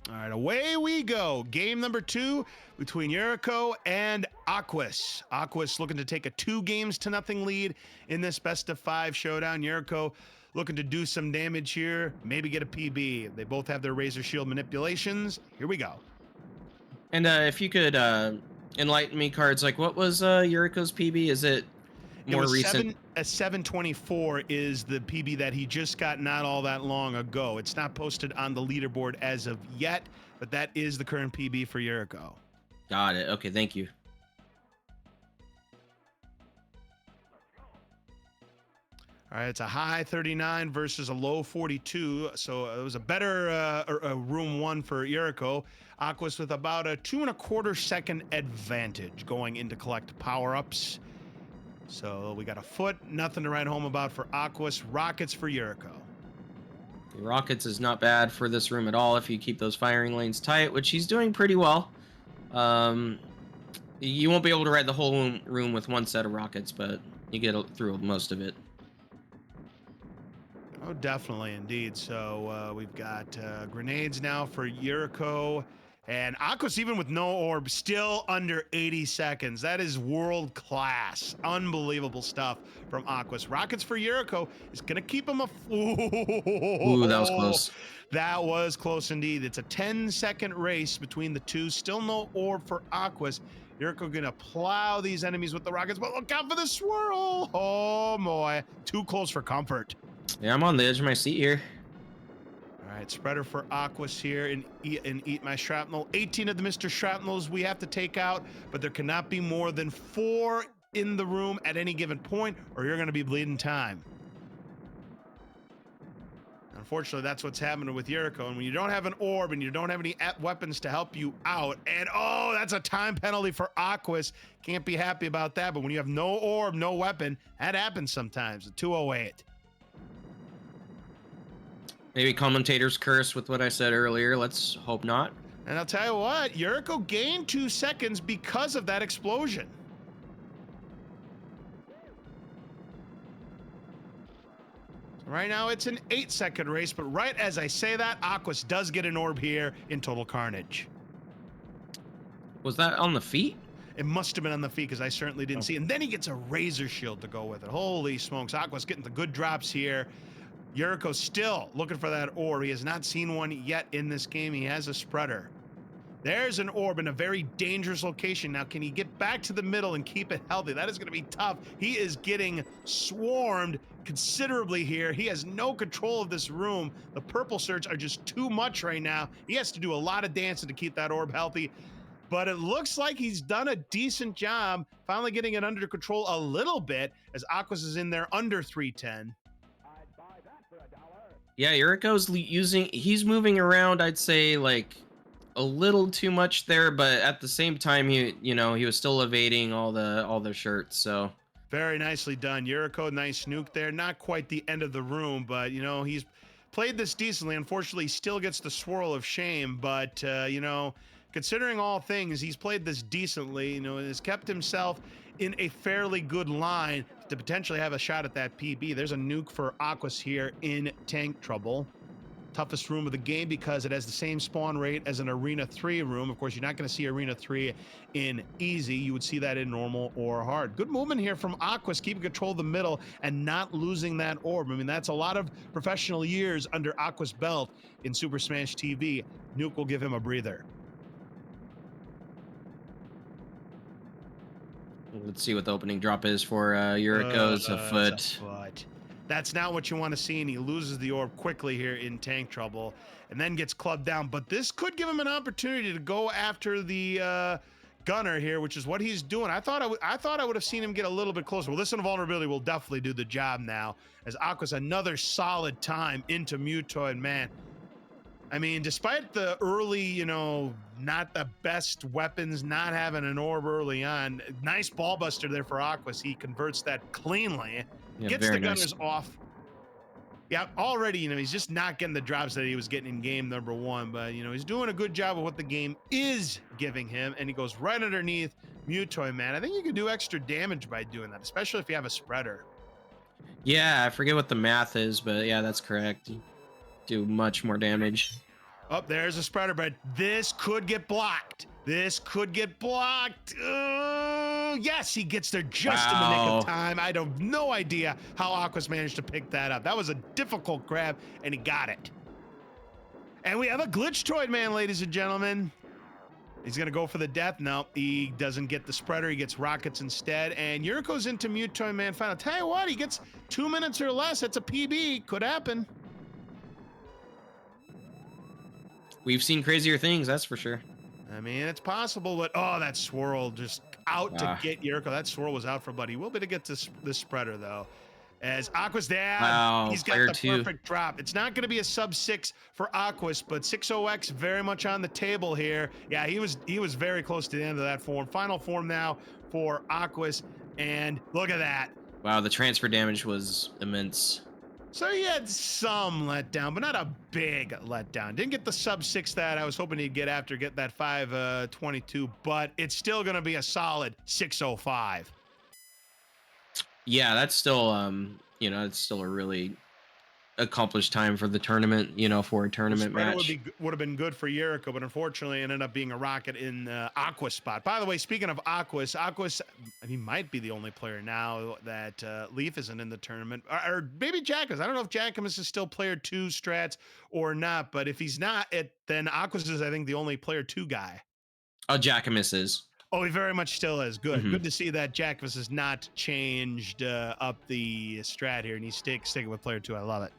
All right, away we go. Game number 2 between Yeriko and Aquas. Aquas looking to take a 2-0 lead in this best-of-5 showdown. Yeriko looking to do some damage here, maybe get a PB. They both have their Razor Shield manipulations. Here we go. And if you could enlighten me, cards, like what was Yuriko's PB? Is it It more was recent? 724 is the PB that he just got not all that long ago. It's not posted on the leaderboard as of yet, but that is the current PB for Yeriko. Got it. Okay, thank you. All right, it's a high 39 versus a low 42, so it was a better room 1 for Yeriko. Aquas with about a 2.25 second advantage going into collect power-ups. So we got a foot, nothing to write home about for Aquas, rockets for Yeriko. Rockets is not bad for this room at all if you keep those firing lanes tight, which he's doing pretty well. You won't be able to ride the whole room with one set of rockets, but you get through most of it. Oh, definitely, indeed. So we've got grenades now for Yeriko. And Aquas, even with no orb, still under 80 seconds. That is world-class. Unbelievable stuff from Aquas. Rockets for Yeriko is going to keep him Ooh, that was close. That was close indeed. It's a 10-second race between the two. Still no orb for Aquas. Yeriko going to plow these enemies with the rockets, but look out for the swirl. Oh, boy. Too close for comfort. Yeah, I'm on the edge of my seat here. All right, spreader for Aquas here and eat my shrapnel. 18 of the Mr. Shrapnels we have to take out, but there cannot be more than 4 in the room at any given point, or you're going to be bleeding time. Unfortunately, that's what's happening with Yeriko. And when you don't have an orb and you don't have any weapons to help you out, and oh, that's a time penalty for Aquas. Can't be happy about that, but when you have no orb, no weapon, that happens sometimes. A 208. Maybe commentators curse with what I said earlier. Let's hope not. And I'll tell you what, Yeriko gained 2 seconds because of that explosion. So right now it's an 8-second race, but right as I say that, Aquas does get an orb here in Total Carnage. Was that on the feet? It must have been on the feet because I certainly didn't see. And then he gets a Razor Shield to go with it. Holy smokes, Aquas getting the good drops here. Yeriko still looking for that orb. He has not seen one yet in this game. He has a spreader. There's an orb in a very dangerous location. Now, can he get back to the middle and keep it healthy? That is going to be tough. He is getting swarmed considerably here. He has no control of this room. The purple surge are just too much right now. He has to do a lot of dancing to keep that orb healthy. But it looks like he's done a decent job finally getting it under control a little bit as Aquas is in there under 310. Yeah, Yuriko's he's moving around, I'd say, like a little too much there, but at the same time he was still evading all the shirts, so very nicely done. Yeriko, nice nuke there. Not quite the end of the room, but he's played this decently. Unfortunately, he still gets the swirl of shame, but considering all things, he's played this decently, and has kept himself in a fairly good line to potentially have a shot at that PB. There's a nuke for Aquas here in tank trouble. Toughest room of the game because it has the same spawn rate as an Arena 3 room. Of course, you're not going to see Arena 3 in easy. You would see that in normal or hard. Good movement here from Aquas, keeping control of the middle and not losing that orb. I mean, that's a lot of professional years under Aquas' belt in Super Smash TV. Nuke will give him a breather. Let's see what the opening drop is for Yuriko's a foot. That's not what you want to see, and he loses the orb quickly here in tank trouble and then gets clubbed down. But this could give him an opportunity to go after the gunner here, which is what he's doing. I thought I would have seen him get a little bit closer. Well, this invulnerability will definitely do the job now as Aquas another solid time into Mutoid. Man, I mean, despite the early, not the best weapons, not having an orb early on, nice ball buster there for Aquas. He converts that cleanly, gets the gunners off. Yeah, already, he's just not getting the drops that he was getting in game number 1, but, he's doing a good job of what the game is giving him, and he goes right underneath Mutoid, man. I think you can do extra damage by doing that, especially if you have a spreader. Yeah, I forget what the math is, but yeah, that's correct. You do much more damage. Oh, there's a spreader, but this could get blocked. This could get blocked. Yes, he gets there just in the nick of Wow. time. I have no idea how Aquas managed to pick that up. That was a difficult grab, and he got it. And we have a glitch Toy Man, ladies and gentlemen. He's going to go for the death. No, he doesn't get the spreader. He gets rockets instead. And Yeriko's into Mutoid Man final. Tell you what, he gets 2 minutes or less. That's a PB. Could happen. We've seen crazier things, that's for sure. I mean, it's possible, but oh, that swirl just out to Ah. get Yeriko. That swirl was out for Buddy. He will be able to get this spreader, though. As Aquas there, Wow, he's got player the two. perfect drop. It's not going to be a sub 6 for Aquas, but 60X very much on the table here. Yeah, he was very close to the end of that form. Final form now for Aquas, and look at that. Wow, the transfer damage was immense. So he had some letdown, but not a big letdown. Didn't get the sub 6 that I was hoping he'd get after get that 522, but it's still going to be a solid 605. Yeah, that's still it's still a really accomplished time for the tournament, for a The tournament spreader match. would have been good for Yeriko, but unfortunately, it ended up being a rocket in Aqua's spot. By the way, speaking of Aquas, he might be the only player now that Leaf isn't in the tournament, or maybe Jackamus. I don't know if Jackamus is still player 2 strats or not, but if he's not, then Aquas is, I think, the only player 2 guy. Oh, Jackamus is. Oh, he very much still is. Good. Mhm. Good to see that Jackamus has not changed up the strat here, and he's sticking with player 2. I love it.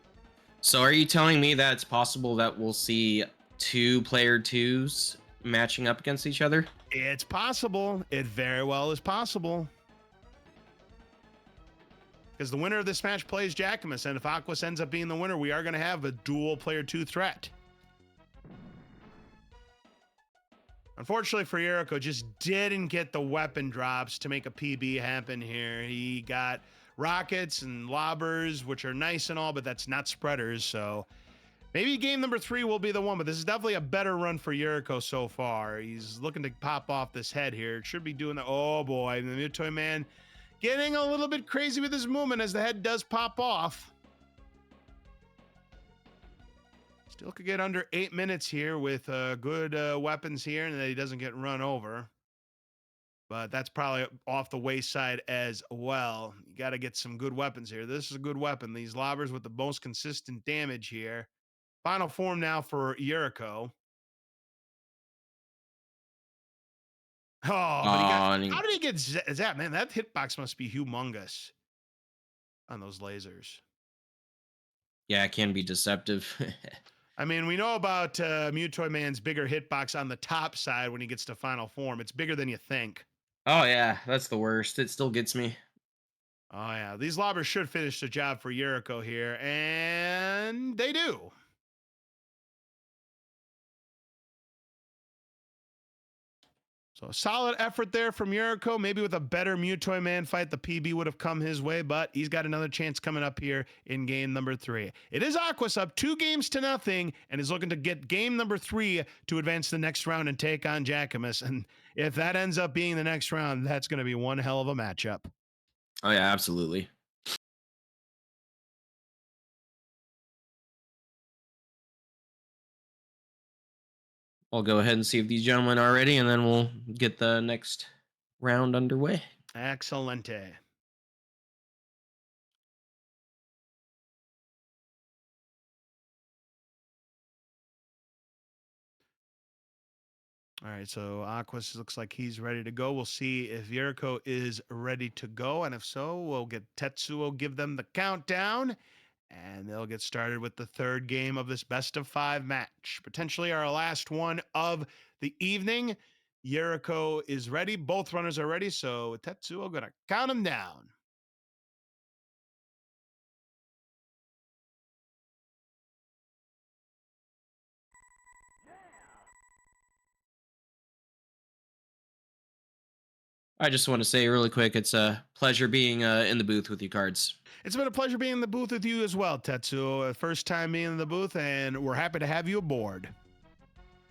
So are you telling me that it's possible that we'll see two player twos matching up against each other? It's possible. It very well is possible. Because the winner of this match plays Jackamus, and if Aquas ends up being the winner, we are going to have a dual player 2 threat. Unfortunately for Yeriko, just didn't get the weapon drops to make a PB happen here. He got rockets and lobbers, which are nice and all, but that's not spreaders. So maybe game number 3 will be the one, but this is definitely a better run for Yeriko so far. He's looking to pop off this head here. It should be doing the, oh boy, the Mutoid Man getting a little bit crazy with his movement as the head does pop off. Still could get under 8 minutes here with good weapons here, and that he doesn't get run over. But that's probably off the wayside as well. You got to get some good weapons here. This is a good weapon. These lobbers with the most consistent damage here. Final form now for Yeriko. Oh, but he got. Oh, How did he get zapped? Man, that hitbox must be humongous on those lasers. yeah, it can be deceptive. I mean, we know about Mutoid Man's bigger hitbox on the top side when he gets to final form. It's bigger than you think. Oh yeah, that's the worst. It still gets me. Oh, yeah. These lobbers should finish the job for Yeriko here, and they do. So a solid effort there from Yeriko. Maybe with a better Mutoid Man fight, the PB would have come his way, but he's got another chance coming up here in game number 3. It is Aquas up 2-0 and is looking to get game number 3 to advance the next round and take on Jackamus. And if that ends up being the next round, that's going to be one hell of a matchup. Oh yeah, absolutely. I'll go ahead and see if these gentlemen are ready, and then we'll get the next round underway. Excelente. All right, so Aquas looks like he's ready to go. We'll see if Yeriko is ready to go, and if so, we'll get Tetsuo give them the countdown, and they'll get started with the third game of this best of 5 match, potentially our last one of the evening. Yeriko is ready. Both runners are ready, so Tetsuo gonna count them down. I just want to say really quick, it's a pleasure being in the booth with you, Cards. It's been a pleasure being in the booth with you as well, Tetsuo. First time being in the booth, and we're happy to have you aboard.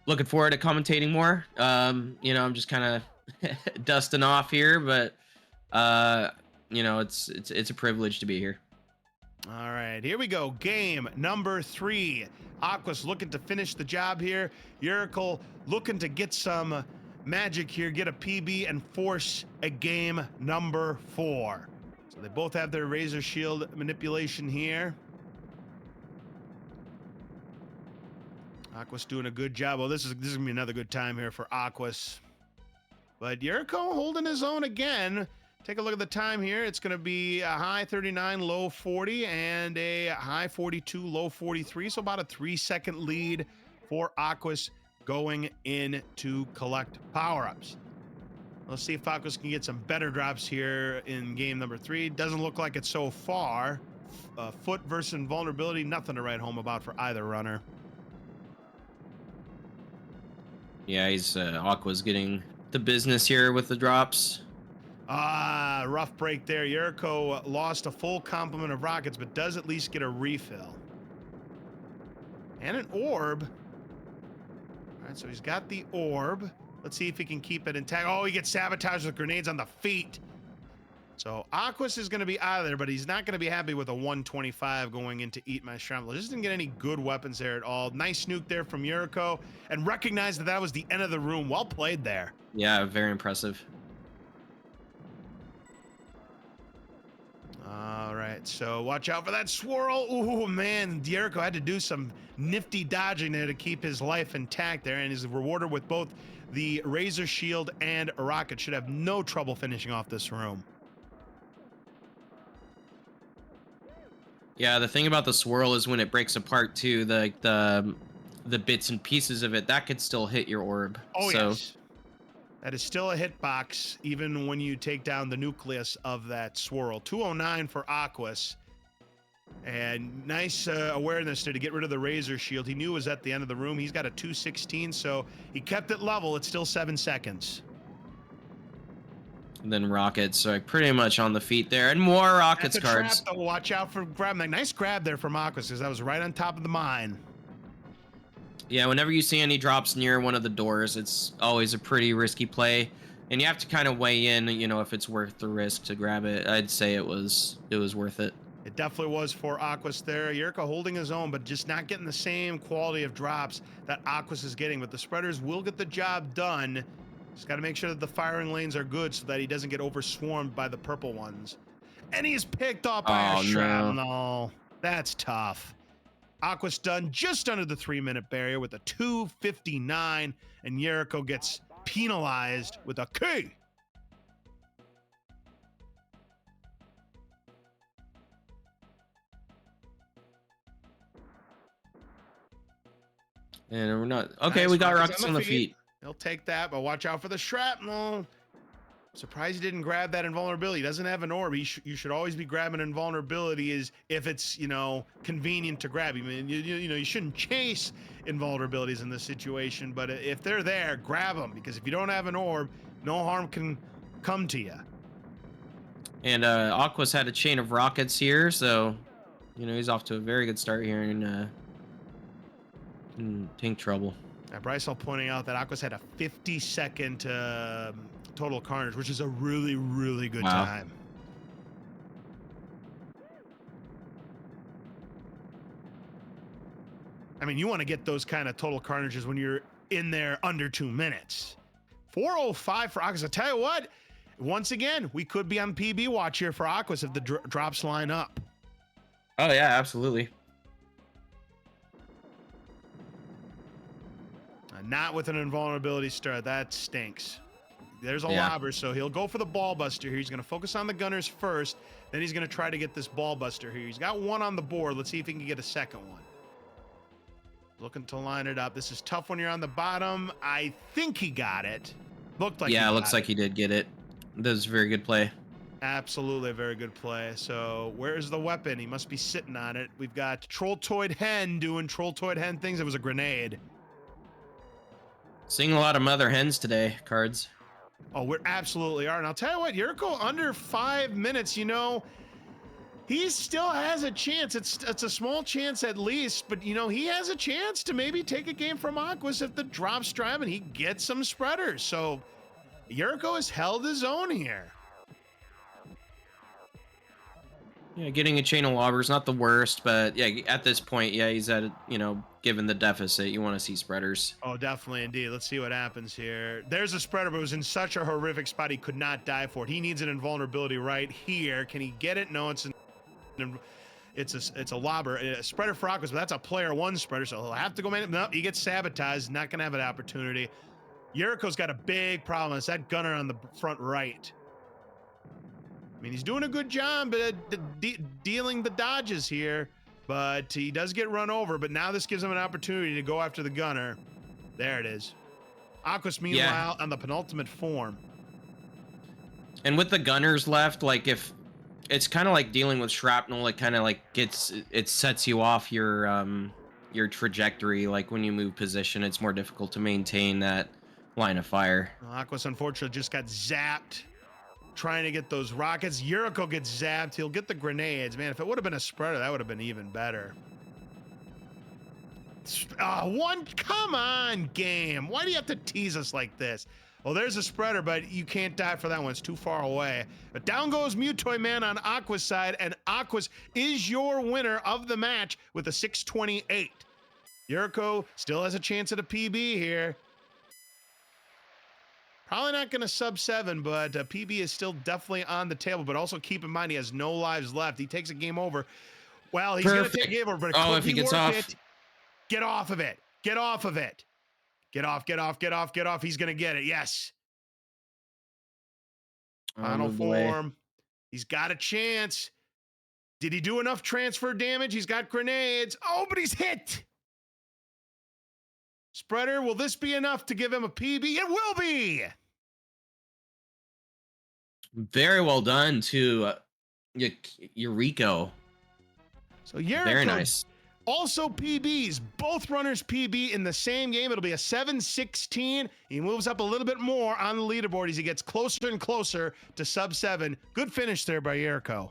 Looking forward to commentating more. I'm just kind of dusting off here, but it's a privilege to be here. All right, here we go. Game number 3. Aquas looking to finish the job here. Yeriko looking to get some magic here, get a PB, and force a game number 4. So they both have their razor shield manipulation here. Aquas doing a good job. Well, this is gonna be another good time here for Aquas. But Yeriko holding his own again. Take a look at the time here. It's going to be a high 39, low 40, and a high 42, low 43. So about a 3-second lead for Aquas going in to collect power-ups. Let's see if Aquas can get some better drops here in game number 3. Doesn't look like it so far. Foot versus invulnerability, nothing to write home about for either runner. Yeah, he's Aqua's getting the business here with the drops. Rough break there. Yeriko lost a full complement of rockets, but does at least get a refill. And an orb. All right, so he's got the orb. Let's see if he can keep it intact. Oh, he gets sabotaged with grenades on the feet. So Aquas is going to be out of there, but he's not going to be happy with a 125 going into Eat My Shrapnel. Just didn't get any good weapons there at all. Nice nuke there from Yeriko, and recognized that that was the end of the room. Well played there. Yeah, very impressive. All right, so watch out for that swirl. Ooh, man, Yeriko had to do some nifty dodging there to keep his life intact there, and is rewarded with both the razor shield and a rocket. Should have no trouble finishing off this room. Yeah, the thing about the swirl is when it breaks apart too, the bits and pieces of it, that could still hit your orb. Oh, so, yes. That is still a hitbox, even when you take down the nucleus of that swirl. 209 for Aquas. And nice awareness there to get rid of the razor shield. He knew it was at the end of the room. He's got a 216, so he kept it level. It's still 7 seconds. and then rockets, so pretty much on the feet there, and more rockets That's a cards. trap, though. Watch out for grabbing that. Nice grab there from Aquas, because that was right on top of the mine. Yeah, whenever you see any drops near one of the doors, it's always a pretty risky play, and you have to kind of weigh in, you know, if it's worth the risk to grab it. I'd say it was worth it. It definitely was for Aquas there. Yeriko holding his own, but just not getting the same quality of drops that Aquas is getting. But the spreaders will get the job done. Just got to make sure that the firing lanes are good so that he doesn't get overswarmed by the purple ones. And he's picked up by a shrapnel. No. That's tough. Aquas done just under the 3-minute barrier with a 2:59, and Yeriko gets penalized with a K. And we're not okay. Nice we got rockets rockets on the feet. He'll take that, but watch out for the shrapnel. Surprised he didn't grab that invulnerability. He doesn't have an orb. You should always be grabbing invulnerability is if it's, you know, convenient to grab. I mean, you know, you shouldn't chase invulnerabilities in this situation, but if they're there, grab them, because if you don't have an orb, no harm can come to you. And Aquas had a chain of rockets here, so you know he's off to a very good start here in tank trouble. Bryce, pointing out that Aquas had a 50-second total carnage, which is a really, really good time. I mean, you want to get those kind of total carnages when you're in there under 2 minutes. 4:05 for Aquas. I tell you what, once again, we could be on PB watch here for Aquas if the drops line up. Oh yeah, absolutely. Not with an invulnerability star. That stinks. There's a lobber, so he'll go for the ball buster here. He's going to focus on the gunners first. Then he's going to try to get this ball buster here. He's got one on the board. Let's see if he can get a second one. Looking to line it up. This is tough when you're on the bottom. I think he got it. Looked like yeah, it looks like he did get it. That was a very good play. Absolutely a very good play. So where's the weapon? He must be sitting on it. We've got Trolltoid Hen doing Trolltoid Hen things. It was a grenade. Seeing a lot of mother hens today, cards. Oh, we absolutely are. And I'll tell you what, Yeriko under 5 minutes, you know, he still has a chance. It's a small chance at least, but, you know, he has a chance to maybe take a game from Aquas if the drops drive and he gets some spreaders. So Yeriko has held his own here. Yeah, getting a chain of lobber is not the worst, but yeah, at this point, yeah, he's at, given the deficit, you want to see spreaders. Oh, definitely, indeed. Let's see what happens here. There's a spreader, but it was in such a horrific spot he could not die for it. He needs an invulnerability right here. Can he get it? No, it's a lobber, a spreader for Aquas, but that's a player one spreader, so he'll have to go man. No, he gets sabotaged. Not gonna have an opportunity. Yeriko's got a big problem. It's that gunner on the front right. I mean, he's doing a good job dealing the dodges here, but he does get run over. But now this gives him an opportunity to go after the gunner. There it is. Aquas, meanwhile, on the penultimate form. And with the gunners left, like if it's kind of like dealing with shrapnel, it kind of like it sets you off your trajectory. Like when you move position, it's more difficult to maintain that line of fire. Well, Aquas, unfortunately, just got zapped trying to get those rockets. Yeriko gets zapped. He'll get the grenades. Man, if it would have been a spreader, that would have been even better. Come on, game. Why do you have to tease us like this? Well, there's a spreader, but you can't die for that one. It's too far away. But down goes Mutoy Man on Aqua's side, and Aquas is your winner of the match with a 628. Yeriko still has a chance at a PB here. Probably not going to sub 7, but PB is still definitely on the table. But also keep in mind he has no lives left. He takes a game over. Well, he's going to take a game over, but it could if he be gets worth off. it. Get off of it. Get off of it. Get off, get off, get off, get off. He's going to get it. Yes. Final form. He's got a chance. Did he do enough transfer damage? He's got grenades. Oh, but he's hit. Spreader, will this be enough to give him a PB? It will be. Very well done to Yeriko. So Yeriko, very nice. Also PBs, both runners PB in the same game. It'll be a 7-16. He moves up a little bit more on the leaderboard as he gets closer and closer to sub 7. Good finish there by Yeriko.